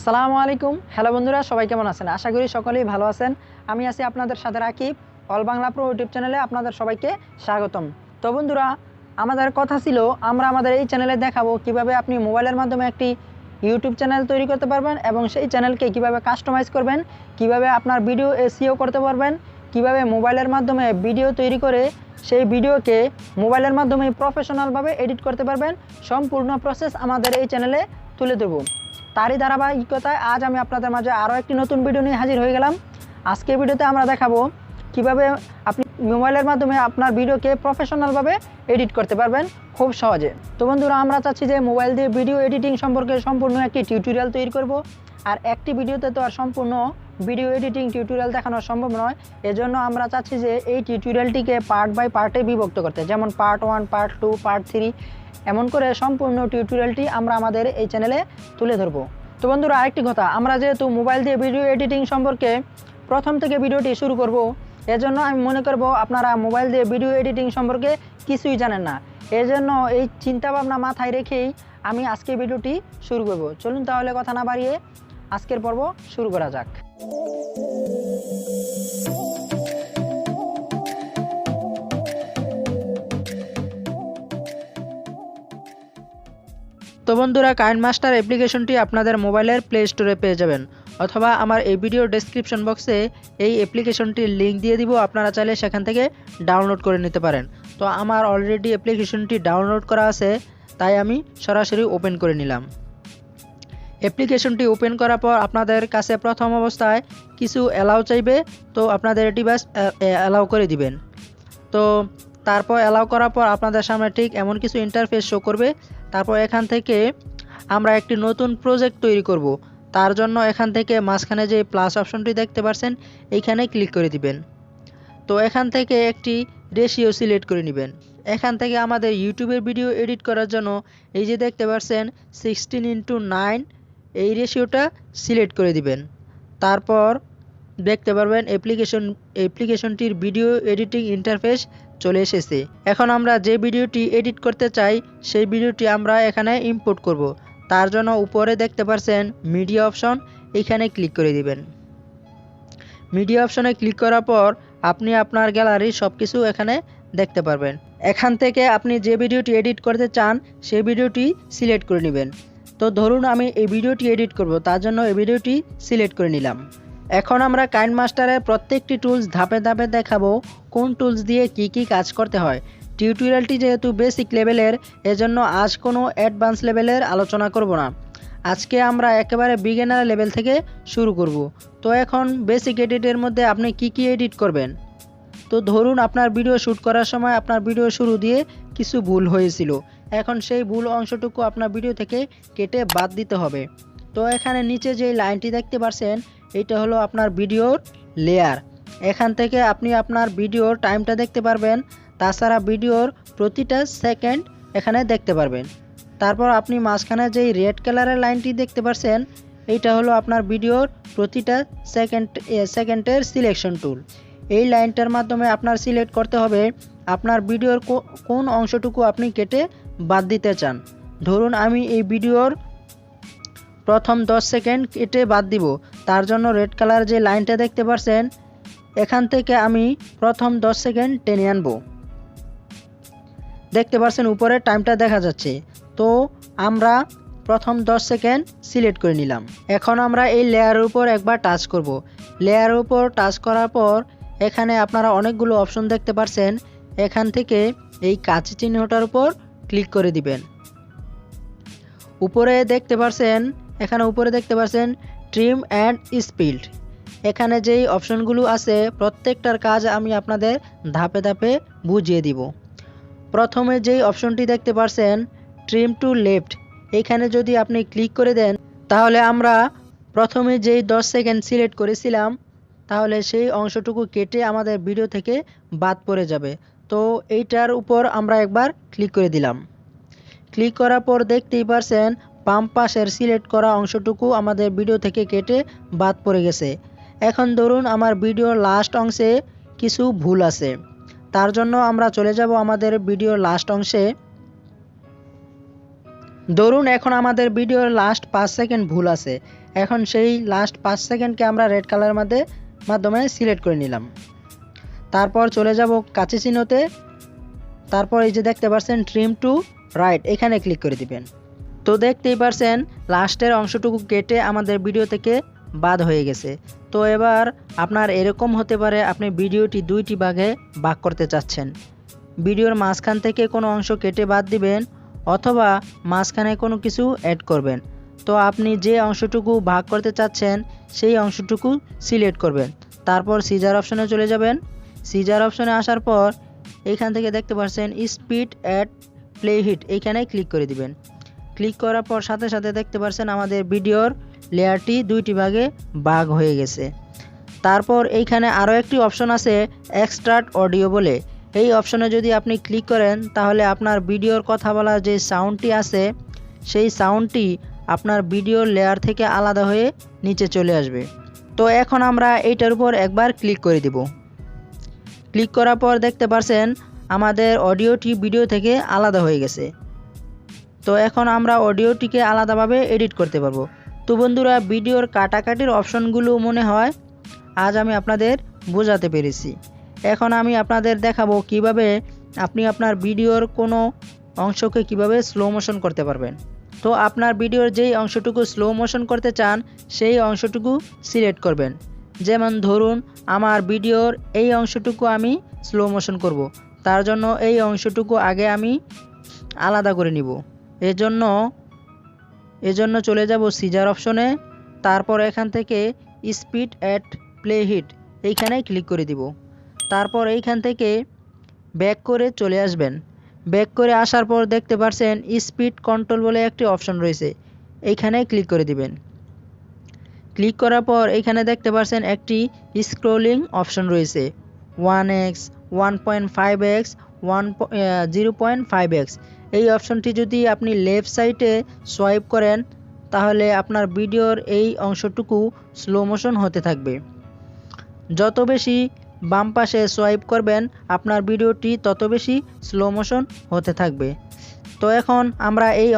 সালামু আলাইকুম। হ্যালো বন্ধুরা, সবাই কেমন আছেন? আশা করি সকলেই ভালো আছেন। আমি আছি আপনাদের সাথে Rakib. All Bangla pro YouTube চ্যানেলে আপনাদের সবাইকে স্বাগতম। তো বন্ধুরা, আমাদের কথা ছিল আমরা আমাদের এই চ্যানেলে দেখাবো কিভাবে আপনি মোবাইলের মাধ্যমে একটি ইউটিউব চ্যানেল তৈরি করতে পারবেন এবং সেই চ্যানেলকে কিভাবে কাস্টমাইজ করবেন, কিভাবে আপনার ভিডিও এসইও করতে পারবেন, কিভাবে মোবাইলের মাধ্যমে ভিডিও তৈরি করে সেই ভিডিওকে মোবাইলের মাধ্যমে প্রফেশনালভাবে এডিট করতে পারবেন। সম্পূর্ণ প্রসেস আমাদের এই চ্যানেলে তুলে দেব। তারই ধারাবাহিকতায় আজ আমি আপনাদের মাঝে আরও একটি নতুন ভিডিও নিয়ে হাজির হয়ে গেলাম। আজকের ভিডিওতে আমরা দেখাবো কিভাবে আপনি মোবাইলের মাধ্যমে আপনার ভিডিওকে প্রফেশনালভাবে এডিট করতে পারবেন খুব সহজে। তো বন্ধুরা, আমরা চাচ্ছি যে মোবাইল দিয়ে ভিডিও এডিটিং সম্পর্কে সম্পূর্ণ একটি টিউটোরিয়াল তৈরি করব। আর একটি ভিডিওতে তো আর সম্পূর্ণ ভিডিও এডিটিং টিউটোরিয়াল দেখানো সম্ভব নয়। এজন্য আমরা চাচ্ছি যে এই টিউটোরিয়ালটিকে পার্ট বাই পার্টে বিভক্ত করতে, যেমন পার্ট 1, পার্ট 2, পার্ট 3 এমন করে সম্পূর্ণ টিউটোরিয়ালটি আমরা আমাদের এই চ্যানেলে তুলে ধরব। তো বন্ধুরা, আরেকটি কথা, আমরা যেহেতু মোবাইল দিয়ে ভিডিও এডিটিং সম্পর্কে প্রথম থেকে ভিডিওটি শুরু করব, এজন্য আমি মনে করব আপনারা মোবাইল দিয়ে ভিডিও এডিটিং সম্পর্কে কিছুই জানেন না। এজন্য এই চিন্তাভাবনা মাথায় রেখেই আমি আজকের ভিডিওটি শুরু করব। চলুন তাহলে কথা না বাড়িয়ে আজকের পর্ব শুরু করা যাক। তো বন্ধুরা, কিনেমাস্টার অ্যাপ্লিকেশনটি আপনাদের মোবাইলের প্লে স্টোরে পেয়ে যাবেন, অথবা আমার এই ভিডিও ডেসক্রিপশন বক্সে এই অ্যাপ্লিকেশনটির লিঙ্ক দিয়ে দিব। আপনারা চাইলে সেখান থেকে ডাউনলোড করে নিতে পারেন। তো আমার অলরেডি অ্যাপ্লিকেশনটি ডাউনলোড করা আছে, তাই আমি সরাসরি ওপেন করে নিলাম। অ্যাপ্লিকেশনটি ওপেন করার পর আপনাদের কাছে প্রথম অবস্থায় কিছু অ্যালাউ চাইবে, তো আপনাদের এটি বাস অ্যালাউ করে দিবেন। তো তারপর অ্যালাউ করার পর আপনাদের সামনে ঠিক এমন কিছু ইন্টারফেস শো করবে। তারপর এখান থেকে আমরা একটি নতুন প্রজেক্ট তৈরি করব। তার জন্য এখান থেকে মাঝখানে যে প্লাস অপশনটি দেখতে পাচ্ছেন, এইখানে ক্লিক করে দিবেন। তো এখান থেকে একটি রেশিও সিলেক্ট করে নেবেন। এখান থেকে আমাদের ইউটিউবের ভিডিও এডিট করার জন্য এই যে দেখতে পাচ্ছেন 16:9 এই রেশিওটা সিলেক্ট করে দিবেন। তারপর দেখতে পারবেন অ্যাপ্লিকেশনটির ভিডিও এডিটিং ইন্টারফেস চলে এসেছে। এখন আমরা যে ভিডিওটি এডিট করতে চাই সেই ভিডিওটি আমরা এখানে ইম্পোর্ট করব। তার জন্য উপরে দেখতে পাচ্ছেন মিডিয়া অপশন, এখানে ক্লিক করে দিবেন। মিডিয়া অপশনে ক্লিক করার পর আপনি আপনার গ্যালারির সব কিছু এখানে দেখতে পারবেন। এখান থেকে আপনি যে ভিডিওটি এডিট করতে চান সেই ভিডিওটি সিলেক্ট করে নেবেন। তো ধরুন আমি এই ভিডিওটি এডিট করব, তার জন্য এই ভিডিওটি সিলেক্ট করে নিলাম। এখন আমরা কিনেমাস্টারের প্রত্যেকটি টুলস ধাপে ধাপে দেখাবো কোন টুলস দিয়ে কি কি কাজ করতে হয়। টিউটোরিয়ালটি যেহেতু বেসিক লেভেলের, এজন্য আজ কোনো অ্যাডভান্স লেভেলের আলোচনা করব না। আজকে আমরা একেবারে বিগিনার লেভেল থেকে শুরু করব। তো এখন বেসিক এডিটের মধ্যে আপনি কি কি এডিট করবেন। তো ধরুন আপনার ভিডিও শ্যুট করার সময় আপনার ভিডিও শুরু দিয়ে কিছু ভুল হয়েছিল, এখন সেই ভুল অংশটুকু আপনার ভিডিও থেকে কেটে বাদ দিতে হবে। তো এখানে নিচে যে লাইনটি দেখতে পাচ্ছেন, এইটা হলো আপনার ভিডিওর লেয়ার। এখান থেকে আপনি আপনার ভিডিওর টাইমটা দেখতে পারবেন, তাছাড়া ভিডিওর প্রতিটা সেকেন্ড এখানে দেখতে পারবেন। তারপর আপনি মাঝখানে যেই রেড কালারের লাইনটি দেখতে পাচ্ছেন, এইটা হলো আপনার ভিডিওর প্রতিটা সেকেন্ডের সিলেকশন টুল। এই লাইনটার মাধ্যমে আপনার সিলেক্ট করতে হবে আপনার ভিডিওর কোন অংশটুকু আপনি কেটে বাদ দিতে চান। ধরুন আমি এই ভিডিওর প্রথম 10 সেকেন্ড কেটে বাদ দিব, তার জন্য রেড কালার যে লাইনটা দেখতে পাচ্ছেন, এখান থেকে আমি প্রথম 10 সেকেন্ড টেনে আনব। দেখতে পাচ্ছেন উপরে টাইমটা দেখা যাচ্ছে। তো আমরা প্রথম 10 সেকেন্ড সিলেক্ট করে নিলাম। এখন আমরা এই লেয়ারের উপর একবার টাচ করব। লেয়ারের উপর টাচ করার পর এখানে আপনারা অনেকগুলো অপশন দেখতে পাচ্ছেন, এখান থেকে এই কাঁচি চিহ্নটার উপর ক্লিক করে দিবেন। উপরে দেখতে পাচ্ছেন ট্রিম অ্যান্ড স্পিড। এখানে যেই অপশনগুলো আছে প্রত্যেকটার কাজ আমি আপনাদের ধাপে ধাপে বুঝিয়ে দিব। প্রথমে যেই অপশনটি দেখতে পাচ্ছেন ট্রিম টু লেফট, এখানে যদি আপনি ক্লিক করে দেন তাহলে আমরা প্রথমে যেই 10 সেকেন্ড সিলেক্ট করেছিলাম, তাহলে সেই অংশটুকু কেটে আমাদের ভিডিও থেকে বাদ পড়ে যাবে। তো এইটার উপর আমরা একবার ক্লিক করে দিলাম। ক্লিক করার পর দেখতেই পারছেন বাম পাশের সিলেক্ট করা অংশটুকু আমাদের ভিডিও থেকে কেটে বাদ পড়ে গেছে। এখন ধরুন আমার ভিডিওর লাস্ট অংশে কিছু ভুল আছে, তার জন্য আমরা চলে যাব আমাদের ভিডিওর লাস্ট অংশে। ধরুন এখন আমাদের ভিডিওর লাস্ট 5 সেকেন্ড ভুল আছে, এখন সেই লাস্ট 5 সেকেন্ডকে আমরা রেড কালারের মাধ্যমে সিলেক্ট করে নিলাম। তারপর চলে যাব কাছে চিহ্নতে, তারপর এই যে দেখতে পাচ্ছেন ট্রিম টু রাইট, এখানে ক্লিক করে দিবেন। তো দেখতেই পারছেন লাস্টের অংশটুকু কেটে আমাদের ভিডিও থেকে বাদ হয়ে গেছে। তো এবার আপনার এরকম হতে পারে আপনি ভিডিওটি দুইটি ভাগে ভাগ করতে চাচ্ছেন, ভিডিওর মাঝখান থেকে কোনো অংশ কেটে বাদ দিবেন অথবা মাঝখানে কোনো কিছু অ্যাড করবেন। তো আপনি যে অংশটুকু ভাগ করতে চাচ্ছেন সেই অংশটুকু সিলেক্ট করবেন, তারপর সিজার অপশনে চলে যাবেন। সিজার অপশনে আসার পর এইখান থেকে দেখতে পাচ্ছেন স্পিড অ্যাড প্লে হিট, এইখানে ক্লিক করে দিবেন। ক্লিক করার পর সাথে সাথে দেখতে পাচ্ছেন আমাদের ভিডিওর লেয়ারটি দুইটি ভাগে ভাগ হয়ে গেছে। তারপর এইখানে আরও একটি অপশন আছে এক্সট্রাক্ট অডিও বলে, এই অপশনে যদি আপনি ক্লিক করেন তাহলে আপনার ভিডিওর কথা বলার যে সাউন্ডটি আছে সেই সাউন্ডটি আপনার ভিডিওর লেয়ার থেকে আলাদা হয়ে নিচে চলে আসবে। তো এখন আমরা এইটার উপর একবার ক্লিক করে দিব। ক্লিক করার পর দেখতে পাচ্ছেন আমাদের অডিওটি ভিডিও থেকে আলাদা হয়ে গেছে। তো এখন আমরা অডিওটিকে আলাদাভাবে এডিট করতে পারবো। তো বন্ধুরা, ভিডিওর কাটাকাটির অপশনগুলো মনে হয় আজ আমি আপনাদের বোঝাতে পেরেছি। এখন আমি আপনাদের দেখাবো কিভাবে আপনি আপনার ভিডিওর কোনো অংশকে কিভাবে স্লো মোশন করতে পারবেন। তো আপনার ভিডিওর যেই অংশটুকু স্লো মোশন করতে চান সেই অংশটুকু সিলেক্ট করবেন। যেমন ধরুন আমার ভিডিওর এই অংশটুকু আমি স্লো মোশন করব, তার জন্য এই অংশটুকু আগে আমি আলাদা করে নিব। এজন্য চলে যাব সিজার অপশনে, তারপর এখান থেকে স্পিড অ্যাট প্লে হিট এইখানে ক্লিক করে দিব। তারপর এইখান থেকে ব্যাক করে চলে আসবেন। ব্যাক করে আসার পর দেখতে পাচ্ছেন স্পিড কন্ট্রোল বলে একটি অপশন রয়েছে, এইখানে ক্লিক করে দিবেন। ক্লিক করার পর এইখানে দেখতে পাচ্ছেন একটি স্ক্রলিং অপশন রয়েছে 1x 1.5x 0.5x। এই অপশনটি যদি আপনি লেফট সাইডে সোয়াইপ করেন তাহলে আপনার ভিডিওর এই অংশটুকু স্লো মোশন হতে থাকবে। যত বেশি বাম পাশে সোয়াইপ করবেন আপনার ভিডিওটি তত বেশি স্লো মোশন হতে থাকবে। তো এখন আমরা এই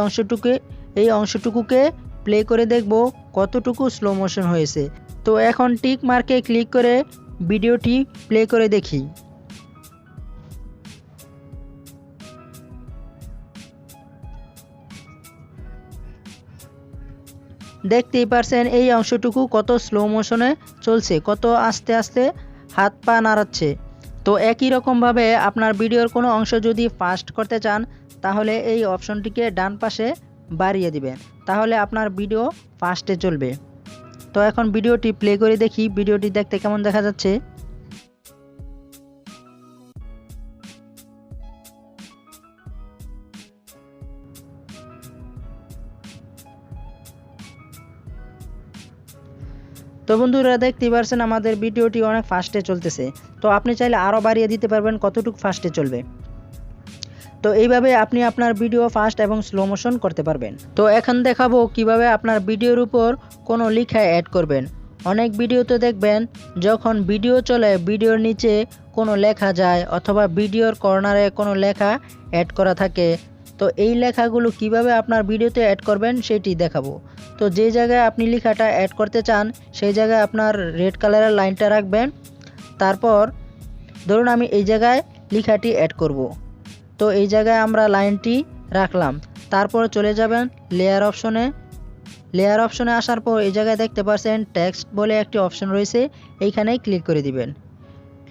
অংশটুকুকে প্লে করে দেখব কতটুকু স্লো মোশন হয়েছে। তো এখন টিক মার্কে ক্লিক করে ভিডিওটি প্লে করে দেখি। দেখতেই পারছেন এই অংশটুকু কত স্লো মোশনে চলছে, কত আস্তে আস্তে হাত পা নাড়াচ্ছে। তো একই রকমভাবে আপনার ভিডিওর কোনো অংশ যদি ফাস্ট করতে চান তাহলে এই অপশনটিকে ডান পাশে বাড়িয়ে দিবেন, তাহলে আপনার ভিডিও ফাস্টে চলবে। তো এখন ভিডিওটি প্লে করে দেখি ভিডিওটি দেখতে কেমন দেখা যাচ্ছে। তো বন্ধুরা, দেখতেই পারছেন আমাদের ভিডিওটি অনেক ফাস্টে চলতেছে। তো আপনি চাইলে আরও বাড়িয়ে দিতে পারবেন কতটুকু ফাস্টে চলবে। তো এইভাবে আপনি আপনার ভিডিও ফাস্ট এবং স্লো মোশন করতে পারবেন। তো এখন দেখাবো কিভাবে আপনার ভিডিওর উপর কোনো লেখা অ্যাড করবেন। অনেক ভিডিওতে দেখবেন যখন ভিডিও চলে ভিডিওর নিচে কোনো লেখা যায় অথবা ভিডিওর কর্নারে কোনো লেখা অ্যাড করা থাকে। তো এই লেখাগুলো কিভাবে আপনার ভিডিওতে অ্যাড করবেন সেটি দেখাবো। তো যে জায়গায় আপনি লেখাটা অ্যাড করতে চান সেই জায়গায় আপনার রেড কালারের লাইনটা রাখবেন। তারপর ধরুন আমি এই জায়গায় লেখাটি অ্যাড করব। তো এই জায়গায় আমরা লাইনটি রাখলাম। তারপর চলে যাবেন লেয়ার অপশনে। লেয়ার অপশনে আসার পর এই জায়গায় দেখতে পাচ্ছেন টেক্সট বলে একটি অপশন রয়েছে, এইখানেই ক্লিক করে দিবেন।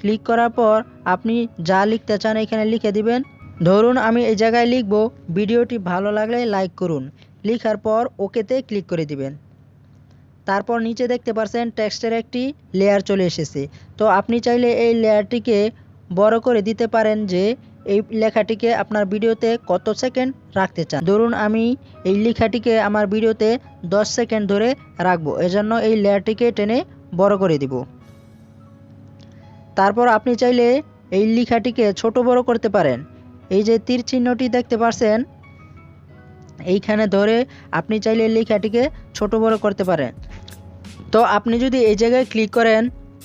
ক্লিক করার পর আপনি যা লিখতে চান এখানে লিখে দিবেন। ধরুন আমি এই জায়গায় লিখব ভিডিওটি ভালো লাগলে লাইক করুন। লেখার পর ওকেতে ক্লিক করে দিবেন। তারপর নিচে দেখতে পাচ্ছেন টেক্সটের একটি লেয়ার চলে এসেছে। তো আপনি চাইলে এই লেয়ারটিকে বড় করে দিতে পারেন যে এই লেখাটিকে আপনার ভিডিওতে কত সেকেন্ড রাখতে চান। ধরুন আমি এই লেখাটিকে আমার ভিডিওতে 10 সেকেন্ড ধরে রাখবো, এজন্য এই লেয়ারটিকে টেনে বড় করে দিব। তারপর আপনি চাইলে এই লেখাটিকে ছোট বড় করতে পারেন। এই যে তীর চিহ্নটি দেখতে পাচ্ছেন এইখানে ধরে আপনি চাইলে লেখাটিকে ছোট বড় করতে পারেন। তো আপনি যদি এই জায়গায় ক্লিক করেন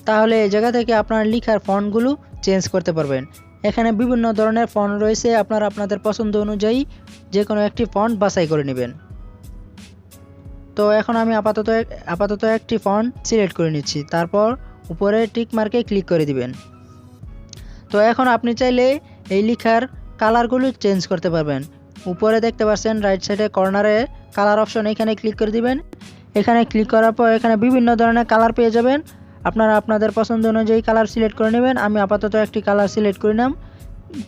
তাহলে এই জায়গা থেকে আপনার লেখার ফন্টগুলো চেঞ্জ করতে পারবেন। এখানে বিভিন্ন ধরনের ফন্ট রয়েছে, আপনারা আপনাদের পছন্দ অনুযায়ী যে কোনো একটি ফন্ট বাছাই করে নেবেন। তো এখন আমি আপাতত একটি ফন্ট সিলেক্ট করে নিচ্ছি, তারপর উপরে টিক মার্কে ক্লিক করে দিবেন। তো এখন আপনি চাইলে এই লেখার কালারগুলো চেঞ্জ করতে পারবেন। উপরে দেখতে পাচ্ছেন রাইট সাইডে কর্নারে কালার অপশন, এখানে ক্লিক করে দিবেন। এখানে ক্লিক করার পর এখানে বিভিন্ন ধরনের কালার পেয়ে যাবেন, আপনারা আপনাদের পছন্দ অনুযায়ী কালার সিলেক্ট করে নেবেন। আমি আপাতত একটি কালার সিলেক্ট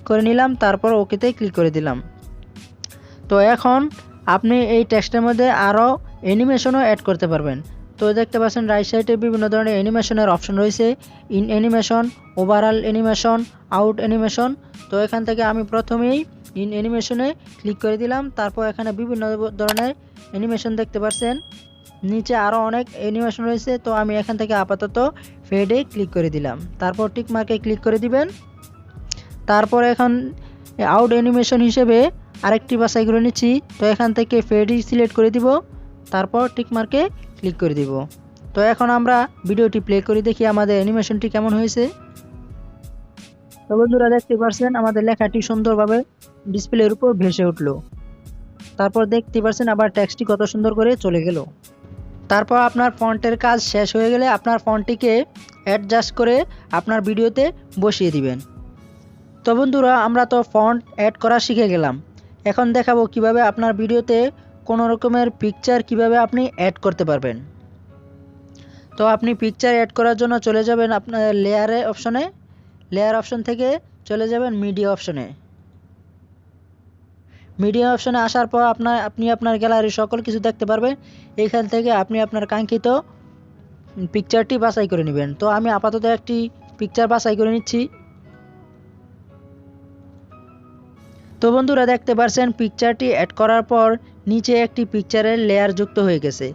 করে নিলাম, তারপর ওকেতে ক্লিক করে দিলাম। তো এখন আপনি এই টেক্সটের মধ্যে আরও অ্যানিমেশনও অ্যাড করতে পারবেন। তো দেখতে পাচ্ছেন রাইট সাইডে বিভিন্ন ধরনের অ্যানিমেশনের অপশন রয়েছে, in animation, overall animation, out animation. তো এখান থেকে আমি প্রথমেই ইন অ্যানিমেশনে ক্লিক করে দিলাম, তারপর এখানে বিভিন্ন ধরনের অ্যানিমেশন দেখতে পাচ্ছেন, নিচে আরও অনেক অ্যানিমেশন রয়েছে। তো আমি এখান থেকে আপাতত ফেডে ক্লিক করে দিলাম, তারপর টিক মার্কে ক্লিক করে দিবেন। তারপর এখন আউট অ্যানিমেশন হিসেবে আরেকটি বাছাই করে নিচ্ছি, তো এখান থেকে ফেডই সিলেক্ট করে দিব, তারপর টিক মার্কে ক্লিক করে দিব। তো এখন আমরা ভিডিওটি প্লে করে দেখি আমাদের অ্যানিমেশনটি কেমন হয়েছে। তো বন্ধুরা দেখতে পাচ্ছেন আমাদের লেখাটি সুন্দরভাবে ডিসপ্লের উপর ভেসে উঠলো, তারপর দেখতে পাচ্ছেন আবার টেক্সটটি কত সুন্দর করে চলে গেল। তারপর আপনার ফন্টের কাজ শেষ হয়ে গেলে আপনার ফন্টটিকে অ্যাডজাস্ট করে আপনার ভিডিওতে বসিয়ে দিবেন। তো বন্ধুরা আমরা তো ফন্ট অ্যাড করা শিখে গেলাম, এখন দেখাবো কিভাবে আপনার ভিডিওতে কোনো রকমের পিকচার কিভাবে আপনি অ্যাড করতে পারবেন। তো আপনি পিকচার অ্যাড করার জন্য চলে যাবেন আপনার লেয়ার অপশন থেকে চলে যাবেন মিডিয়া অপশনে। মিডিয়া অপশনে আসার পর আপনি আপনার গ্যালারির সকল কিছু দেখতে পারবেন। এইখান থেকে আপনি আপনার কাঙ্ক্ষিত পিকচারটি বাছাই করে নেবেন। তো আমি আপাতত একটি পিকচার বাছাই করে নিচ্ছি। তো বন্ধুরা দেখতে পাচ্ছেন পিকচারটি অ্যাড করার পর নিচে একটি পিকচারের লেয়ার যুক্ত হয়ে গেছে।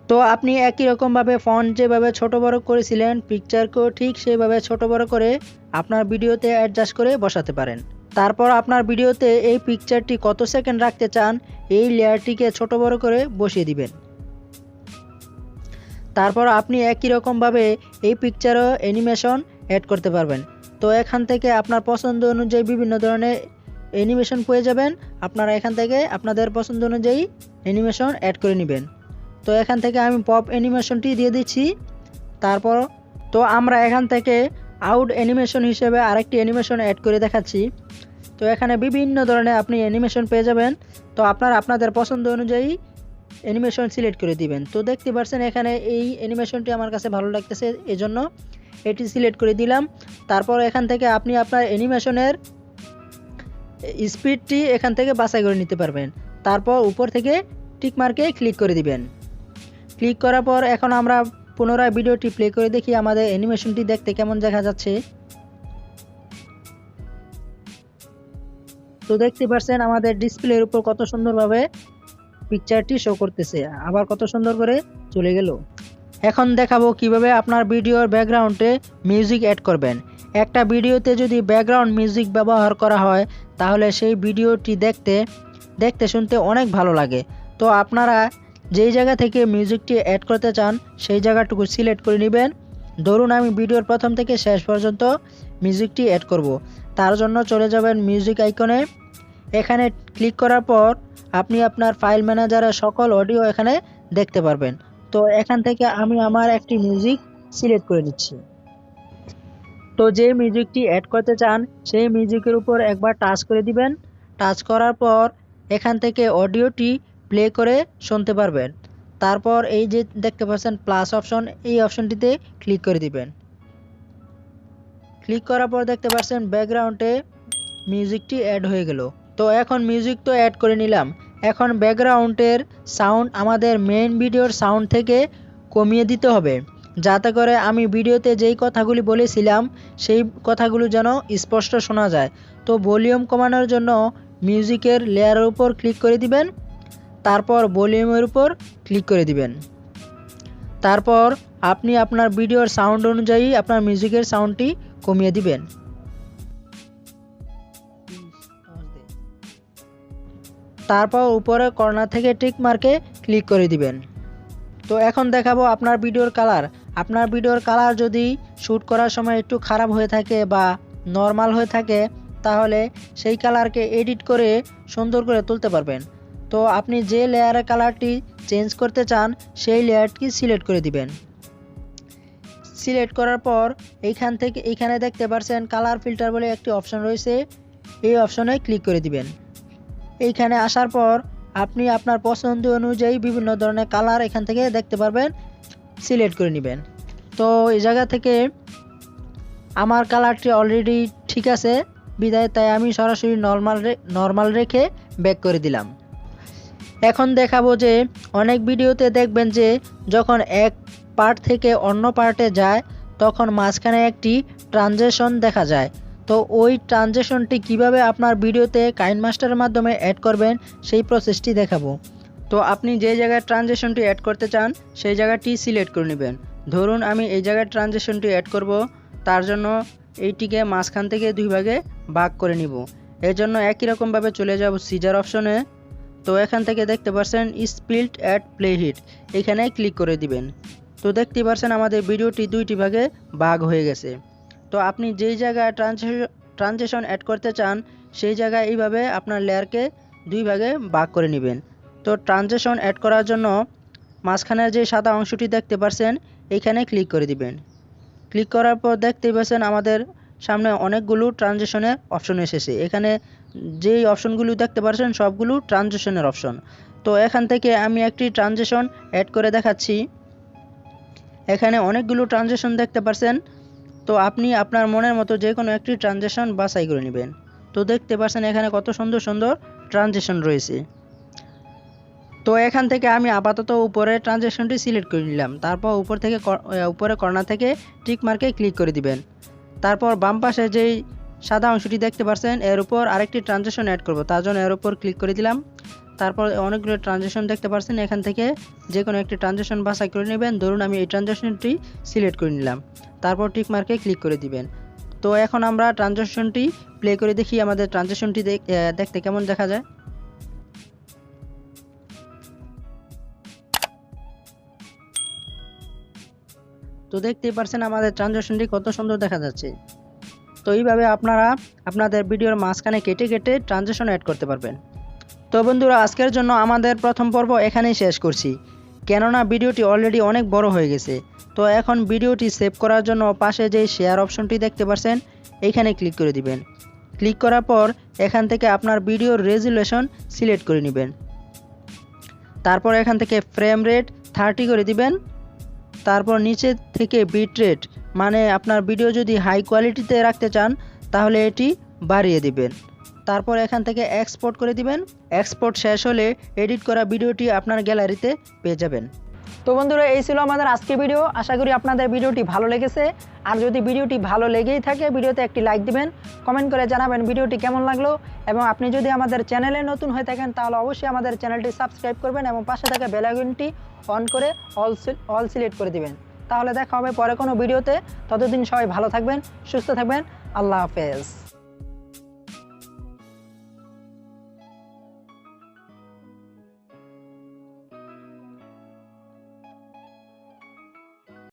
তো আপনি একই রকমভাবে ফন্ট যেভাবে ছোট বড় করেছিলেন পিকচারকেও ঠিক সেইভাবে ছোট বড় করে আপনার ভিডিওতে অ্যাডজাস্ট করে বসাতে পারেন। তারপর আপনার ভিডিওতে এই পিকচারটি কত সেকেন্ড রাখতে চান এই লেয়ারটিকে ছোট বড় করে বসিয়ে দিবেন। তারপর আপনি একই রকমভাবে এই পিকচারও অ্যানিমেশন অ্যাড করতে পারবেন। তো এখান থেকে আপনার পছন্দ অনুযায়ী বিভিন্ন ধরনের অ্যানিমেশন পেয়ে যাবেন, আপনারা এখান থেকে আপনাদের পছন্দ অনুযায়ী অ্যানিমেশন অ্যাড করে নেবেন। তো এখান থেকে আমি পপ অ্যানিমেশনটি দিয়ে দিচ্ছি। তারপর তো আমরা এখান থেকে আউট অ্যানিমেশন হিসেবে আরেকটি অ্যানিমেশন অ্যাড করে দেখাচ্ছি। তো এখানে বিভিন্ন ধরনের আপনি অ্যানিমেশন পেয়ে যাবেন, তো আপনারা আপনাদের পছন্দ অনুযায়ী অ্যানিমেশন সিলেক্ট করে দিবেন। তো দেখতে পাচ্ছেন এখানে এই অ্যানিমেশনটি আমার কাছে ভালো লাগতেছে, এজন্য এটি সিলেক্ট করে দিলাম। তারপর এখান থেকে আপনি আপনার অ্যানিমেশনের স্পিডটি এখান থেকে বাছাই করে নিতে পারবেন। তারপর উপর থেকে টিক মার্কে ক্লিক করে দিবেন। ক্লিক করার পর এখন আমরা পুনরায় ভিডিওটি প্লে করে দেখি আমাদের অ্যানিমেশনটি দেখতে কেমন দেখা যাচ্ছে। তো দেখতে পাচ্ছেন আমাদের ডিসপ্লের উপর কত সুন্দরভাবে পিকচারটি শো করতেছে, আবার কত সুন্দর করে চলে গেল। এখন দেখাবো কিভাবে আপনার ভিডিওর ব্যাকগ্রাউন্ডে মিউজিক অ্যাড করবেন। একটা ভিডিওতে যদি ব্যাকগ্রাউন্ড মিউজিক ব্যবহার করা হয় তাহলে সেই ভিডিওটি দেখতে শুনতে অনেক ভালো লাগে। তো আপনারা যেই জায়গা থেকে মিউজিকটি অ্যাড করতে চান সেই জায়গাটুকু সিলেক্ট করে নেবেন। ধরুন আমি ভিডিওর প্রথম থেকে শেষ পর্যন্ত মিউজিকটি অ্যাড করব, তার জন্য চলে যাবেন মিউজিক আইকনে। এখানে ক্লিক করার পর আপনি আপনার ফাইল ম্যানেজারের সকল অডিও এখানে দেখতে পারবেন। তো এখান থেকে আমি আমার একটি মিউজিক সিলেক্ট করে নিচ্ছি। তো যে মিউজিকটি অ্যাড করতে চান সেই মিউজিকের উপর একবার টাচ করে দিবেন। টাচ করার পর এখান থেকে অডিওটি প্লে করে শুনতে পারবেন। তারপর এই যে দেখতে পাচ্ছেন প্লাস অপশন, এই অপশনটিতে ক্লিক করে দিবেন। ক্লিক করার পর দেখতে পাচ্ছেন ব্যাকগ্রাউন্ডে মিউজিকটি অ্যাড হয়ে গেল। তো এখন মিউজিক তো অ্যাড করে নিলাম, এখন ব্যাকগ্রাউন্ডের সাউন্ড আমাদের মেইন ভিডিওর সাউন্ড থেকে কমিয়ে দিতে হবে, যাতে করে আমি ভিডিওতে যেই কথাগুলি বলেছিলাম সেই কথাগুলো যেন স্পষ্ট শোনা যায়। তো ভলিউম কমানোর জন্য মিউজিকের লেয়ারের উপর ক্লিক করে দিবেন, তারপর ভলিউমের উপর ক্লিক করে দিবেন। তারপর আপনি আপনার ভিডিওর সাউন্ড অনুযায়ী আপনার মিউজিকের সাউন্ডটি কমিয়ে দিবেন। তারপর উপরে কর্নার থেকে টিক মার্কে ক্লিক করে দিবেন। তো এখন দেখাবো আপনার ভিডিওর কালার। আপনার ভিডিওর কালার যদি শ্যুট করার সময় একটু খারাপ হয়ে থাকে বা নর্মাল হয়ে থাকে তাহলে সেই কালারকে এডিট করে সুন্দর করে তুলতে পারবেন। তো আপনি যে লেয়ারের কালারটি চেঞ্জ করতে চান সেই লেয়ারটি সিলেক্ট করে দিবেন। সিলেক্ট করার পর এইখানে দেখতে পাচ্ছেন কালার ফিল্টার বলে একটি অপশন রয়েছে, এই অপশনে ক্লিক করে দিবেন। এইখানে আসার পর আপনি আপনার পছন্দ অনুযায়ী বিভিন্ন ধরনের কালার এখান থেকে দেখতে পারবেন, সিলেক্ট করে নেবেন। তো এই জায়গা থেকে আমার কালারটি অলরেডি ঠিক আছে বিদায়, তাই আমি সরাসরি নর্মাল রেখে ব্যাক করে দিলাম। এখন দেখাবো যে অনেক ভিডিওতে দেখবেন যে যখন এক পার্ট থেকে অন্য পার্টে যায় তখন মাঝখানে একটি ট্রানজিশন দেখা যায়। তো ওই ট্রানজিশনটি কিভাবে আপনার ভিডিওতে কাইনমাস্টারের মাধ্যমে অ্যাড করবেন সেই প্রসেসটি দেখাবো। তো আপনি যে জায়গায় ট্রানজিশনটি অ্যাড করতে চান সেই জায়গাটি সিলেক্ট করে নেবেন। ধরুন আমি এই জায়গায় ট্রানজিশনটি অ্যাড করব, তার জন্য এইটিকে মাঝখান থেকে দুই ভাগে ভাগ করে নিব। এর জন্য একই রকমভাবে চলে যাব সিজার অপশনে। তো এখান থেকে দেখতে পাচ্ছেন স্প্লিট অ্যাট প্লে হিট, এখানে ক্লিক করে দিবেন। তো দেখতে পাচ্ছেন আমাদের ভিডিওটি দুইটি ভাগে ভাগ হয়ে গেছে। তো আপনি যেই জায়গায় ট্রানজিশন অ্যাড করতে চান সেই জায়গায় এইভাবে আপনার লেয়ারকে দুই ভাগে ভাগ করে নেবেন। তো ট্রানজিশন অ্যাড করার জন্য মাঝখানের যে সাদা অংশটি দেখতে পাচ্ছেন এইখানে ক্লিক করে দিবেন। ক্লিক করার পর দেখতে পাচ্ছেন আমাদের সামনে অনেকগুলো ট্রানজিশনের অপশন এসেছে। এখানে যেই অপশনগুলো দেখতে পাচ্ছেন সবগুলো ট্রানজিশনের অপশন। তো এখান থেকে আমি একটি ট্রানজিশন অ্যাড করে দেখাচ্ছি। এখানে অনেকগুলো ট্রানজিশন দেখতে পাচ্ছেন, তো আপনি আপনার মনের মতো যে কোনো একটি ট্রানজিশন বাছাই করে নেবেন। তো দেখতে পাচ্ছেন এখানে কত সুন্দর সুন্দর ট্রানজিশন রয়েছে। তো এখান থেকে আমি আপাতত উপরে ট্রানজিশনটি সিলেক্ট করে নিলাম। তারপর উপরে কর্নার থেকে টিক মার্কে ক্লিক করে দিবেন। তারপর বাম পাশে যেই সাদা অংশটি দেখতে পাচ্ছেন এর উপর আরেকটি ট্রানজিশন অ্যাড করব, তার জন্য এর উপর ক্লিক করে দিলাম। তারপর অনেকগুলো ট্রানজিশন দেখতে পাচ্ছেন, এখান থেকে যে কোনো একটি ট্রানজিশন বাছাই করে নেবেন। ধরুন আমি এই ট্রানজিশনটি সিলেক্ট করে নিলাম, তারপর টিক মার্কে ক্লিক করে দিবেন। তো এখন আমরা ট্রানজিশনটি প্লে করে দেখি আমাদের ট্রানজিশনটি দেখতে কেমন দেখা যায়। তো দেখতেই পাচ্ছেন আমাদের ট্রানজিশনটি কত সুন্দর দেখা যাচ্ছে। তো এইভাবে আপনারা আপনাদের ভিডিওর মাঝখানে কেটে কেটে ট্রানজিশন অ্যাড করতে পারবেন। তো বন্ধুরা আজকের জন্য আমাদের প্রথম পর্ব এখানেই শেষ করছি, কেননা ভিডিওটি অলরেডি অনেক বড় হয়ে গেছে। তো এখন ভিডিওটি সেভ করার জন্য পাশে যে শেয়ার অপশনটি দেখতে পাচ্ছেন এইখানে ক্লিক করে দিবেন। ক্লিক করার পর এখান থেকে আপনার ভিডিওর রেজুলেশন সিলেক্ট করে নেবেন। তারপর এখান থেকে ফ্রেম রেট 30 করে দিবেন। তারপর নিচে থেকে বিট রেট, মানে আপনার ভিডিও যদি হাই কোয়ালিটিতে রাখতে চান তাহলে এটি বাড়িয়ে দিবেন। তারপর এখান থেকে এক্সপোর্ট করে দিবেন। এক্সপোর্ট শেষ হলে এডিট করা ভিডিওটি আপনার গ্যালারিতে পেয়ে যাবেন। তো বন্ধুরা এই ছিল আমাদের আজকের ভিডিও, আশা করি আপনাদের ভিডিওটি ভালো লেগেছে। আর যদি ভিডিওটি ভালো লেগেই থাকে ভিডিওতে একটি লাইক দিবেন, কমেন্ট করে জানাবেন ভিডিওটি কেমন লাগলো। এবং আপনি যদি আমাদের চ্যানেলে নতুন হয়ে থাকেন তাহলে অবশ্যই আমাদের চ্যানেলটি সাবস্ক্রাইব করবেন এবং পাশে থাকা বেল আইকনটি অন করে অল সিলেক্ট করে দিবেন। তাহলে দেখা হবে পরে কোনো ভিডিওতে। ততদিন সবাই ভালো থাকবেন, সুস্থ থাকবেন। আল্লাহ হাফেজ।